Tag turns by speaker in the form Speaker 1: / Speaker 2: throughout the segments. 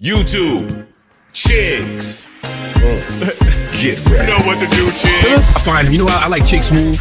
Speaker 1: YouTube, chicks. Get ready. You know what to do, chicks.
Speaker 2: I find him. You know, I like Chick Smooth.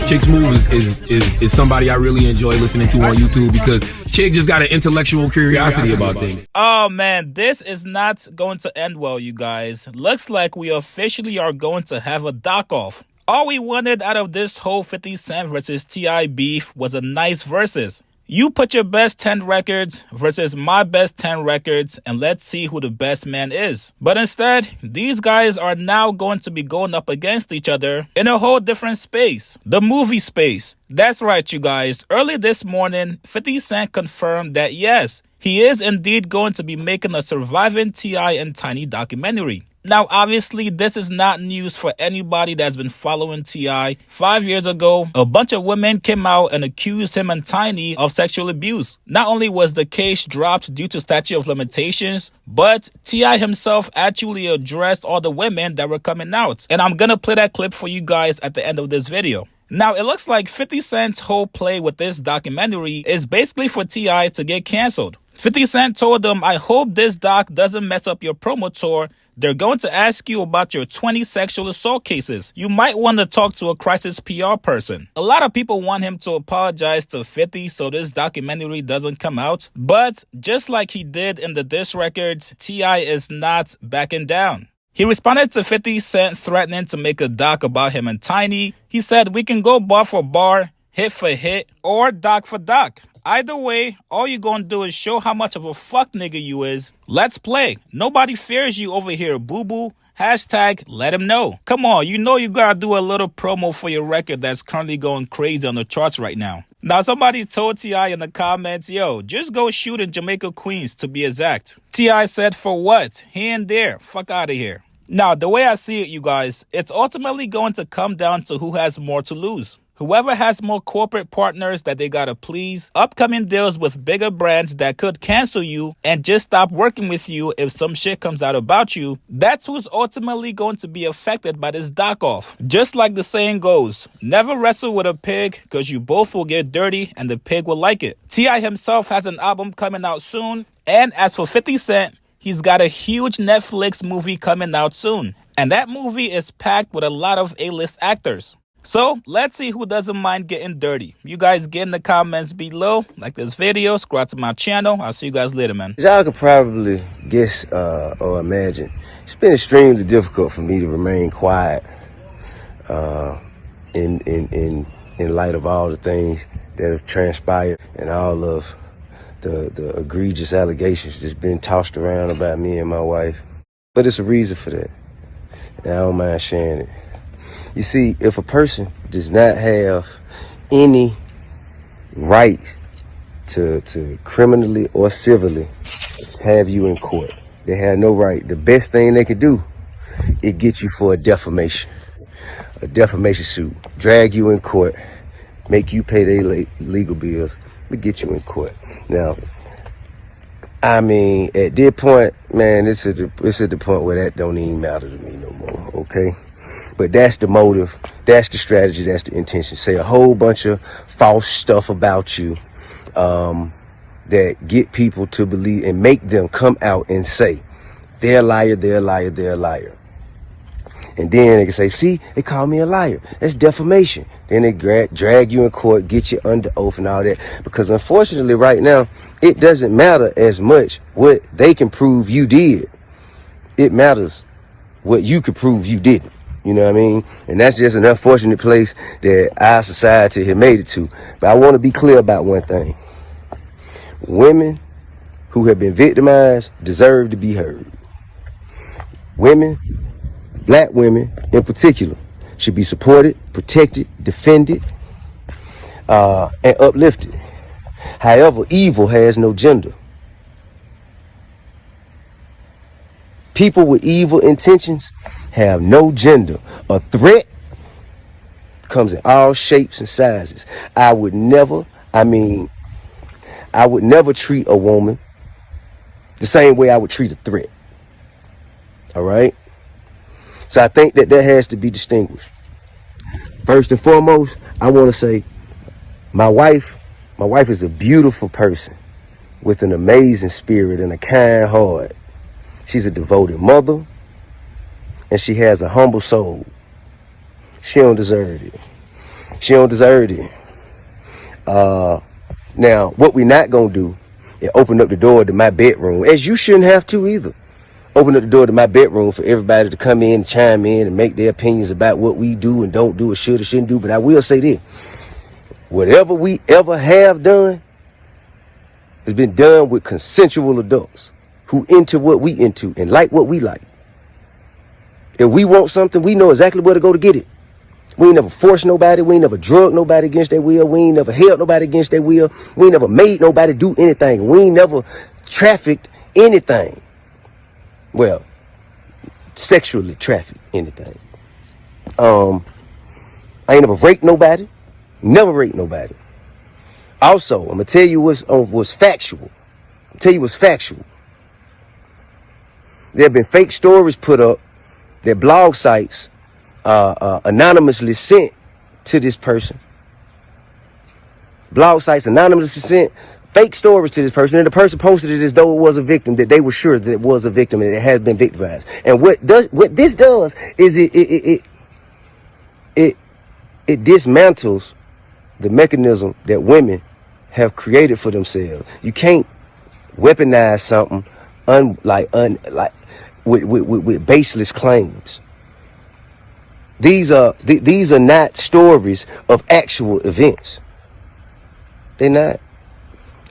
Speaker 2: Chick Smooth is somebody I really enjoy listening to on YouTube because Chick just got an intellectual curiosity about things.
Speaker 3: Oh man, this is not going to end well, you guys. Looks like we officially are going to have a dock-off. All we wanted out of this whole 50 Cent versus T.I. beef was a nice versus. You put your best 10 records versus my best 10 records, and let's see who the best man is. But instead, these guys are now going to be going up against each other in a whole different space. The movie space. That's right, you guys. Early this morning, 50 Cent confirmed that yes, he is indeed going to be making a Surviving T.I. and Tiny documentary. Now, obviously, this is not news for anybody that's been following T.I. 5 years ago, a bunch of women came out and accused him and Tiny of sexual abuse. Not only was the case dropped due to statute of limitations, but T.I. himself actually addressed all the women that were coming out. And I'm gonna play that clip for you guys at the end of this video. Now, it looks like 50 Cent's whole play with this documentary is basically for T.I. to get canceled. 50 Cent told them, I hope this doc doesn't mess up your promo tour. They're going to ask you about your 20 sexual assault cases. You might want to talk to a crisis PR person. A lot of people want him to apologize to 50 so this documentary doesn't come out. But just like he did in the diss records, T.I. is not backing down. He responded to 50 Cent threatening to make a doc about him and Tiny. He said, we can go bar for bar, hit for hit, or doc for doc. Either way, all you gonna do is show how much of a fuck nigga you is. Let's play. Nobody fears you over here, boo-boo. Hashtag let him know. Come on, you know you gotta do a little promo for your record that's currently going crazy on the charts right now. Now, somebody told T.I. in the comments, yo, just go shoot in Jamaica, Queens, to be exact. T.I. said, for what? He ain't there. Fuck out of here. Now, the way I see it, you guys, it's ultimately going to come down to who has more to lose. Whoever has more corporate partners that they gotta please, upcoming deals with bigger brands that could cancel you and just stop working with you if some shit comes out about you, that's who's ultimately going to be affected by this dock-off. Just like the saying goes, never wrestle with a pig because you both will get dirty and the pig will like it. T.I. himself has an album coming out soon, and as for 50 Cent, he's got a huge Netflix movie coming out soon. And that movie is packed with a lot of A-list actors. So, let's see who doesn't mind getting dirty. You guys get in the comments below. Like this video, subscribe to my channel. I'll see you guys later, man.
Speaker 4: Y'all could probably guess or imagine. It's been extremely difficult for me to remain quiet in light of all the things that have transpired and all of the egregious allegations that's been tossed around about me and my wife. But it's a reason for that. And I don't mind sharing it. You see, if a person does not have any right to criminally or civilly have you in court, they have no right. The best thing they could do is get you for a defamation suit, drag you in court, make you pay their legal bills, but get you in court. Now, I mean, at this point, man, it's at the point where that don't even matter to me no more, okay? But that's the motive, that's the strategy, that's the intention. Say a whole bunch of false stuff about you that get people to believe and make them come out and say, they're a liar, they're a liar, they're a liar. And then they can say, see, they call me a liar. That's defamation. Then they drag you in court, get you under oath and all that. Because unfortunately right now, it doesn't matter as much what they can prove you did. It matters what you can prove you didn't. You know what I mean? And that's just an unfortunate place that our society has made it to. But I want to be clear about one thing. Women who have been victimized deserve to be heard. Women, black women in particular, should be supported, protected, defended, and uplifted. However, evil has no gender. People with evil intentions have no gender. A threat comes in all shapes and sizes. I would never treat a woman the same way I would treat a threat. All right? So I think that has to be distinguished. First and foremost, I want to say my wife is a beautiful person with an amazing spirit and a kind heart. She's a devoted mother, and she has a humble soul. She don't deserve it. She don't deserve it. Now, what we not gonna do is open up the door to my bedroom, as you shouldn't have to either. Open up the door to my bedroom for everybody to come in and chime in and make their opinions about what we do and don't do or should or shouldn't do. But I will say this. Whatever we ever have done has been done with consensual adults who into what we into and like what we like. If we want something, we know exactly where to go to get it. We ain't never forced nobody. We ain't never drugged nobody against their will. We ain't never held nobody against their will. We ain't never made nobody do anything. We ain't never trafficked anything. Well, sexually trafficked anything. I ain't never raped nobody. Never raped nobody. Also, I'm gonna tell you what's factual. I'll tell you what's factual. There have been fake stories put up that blog sites anonymously sent to this person. Blog sites anonymously sent fake stories to this person, and the person posted it as though it was a victim, that they were sure that it was a victim and it has been victimized. And what this does is it dismantles the mechanism that women have created for themselves. You can't weaponize something with baseless claims. These are not stories of actual events. They're not.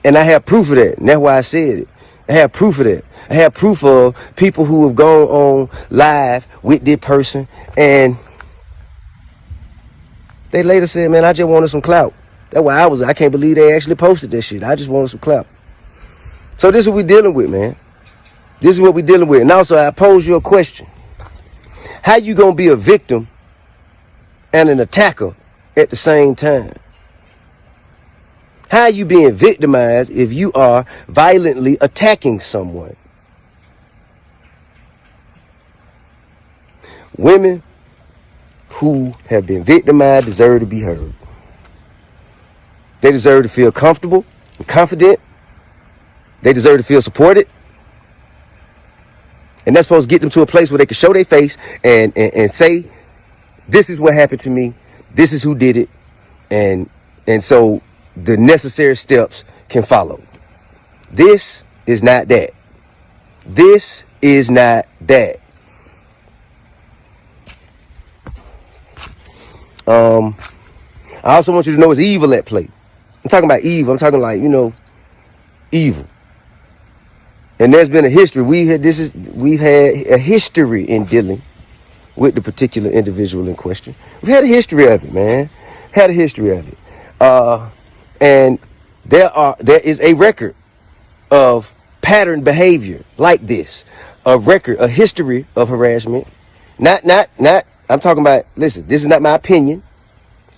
Speaker 4: And I have proof of that. And that's why I said it. I have proof of that. I have proof of people who have gone on live with this person and they later said, man, I just wanted some clout. That's why I can't believe they actually posted this shit. I just wanted some clout. So this is what we're dealing with, man. This is what we're dealing with. And also, I pose you a question. How you gonna be a victim and an attacker at the same time? How are you being victimized if you are violently attacking someone? Women who have been victimized deserve to be heard. They deserve to feel comfortable and confident. They deserve to feel supported. And that's supposed to get them to a place where they can show their face and say, this is what happened to me. This is who did it. And so the necessary steps can follow. This is not that. This is not that. I also want you to know it's evil at play. I'm talking about evil. I'm talking like, evil. And there's been a history. We've had a history in dealing with the particular individual in question. We've had a history of it, man. Had a history of it. And there is a record of pattern behavior like this. A record, a history of harassment. Not, I'm talking about, listen, this is not my opinion.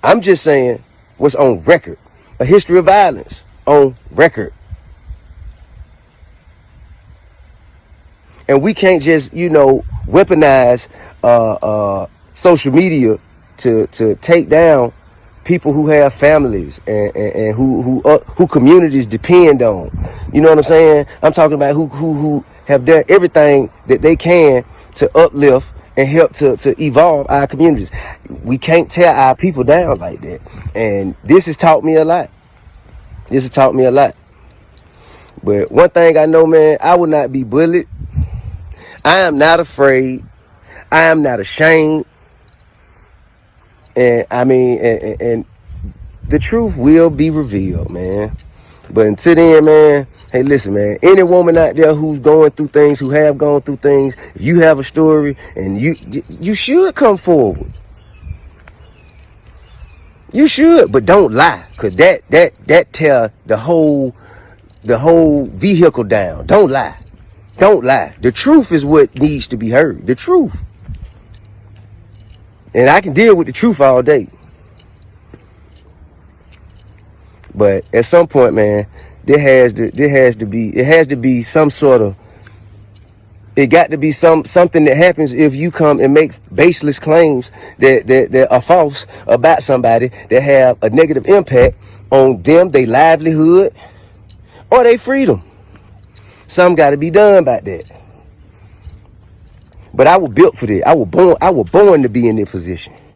Speaker 4: I'm just saying what's on record. A history of violence on record. And we can't just, weaponize social media to take down people who have families and who communities depend on. You know what I'm saying? I'm talking about who have done everything that they can to uplift and help to evolve our communities. We can't tear our people down like that. And this has taught me a lot. This has taught me a lot. But one thing I know, man, I will not be bullied. I am not afraid. I am not ashamed. And and the truth will be revealed, man. But until then, man, hey, listen, man, any woman out there who's going through things, who have gone through things, if you have a story, and you should come forward. You should, but don't lie, cause that tear the whole vehicle down. Don't lie. Don't lie. The truth is what needs to be heard. The truth. And I can deal with the truth all day. But at some point, man, it has to be some sort of, it got to be something that happens if you come and make baseless claims that are false about somebody that have a negative impact on them, their livelihood, or their freedom. Something got to be done about that. But I was built for this. I was born to be in this position.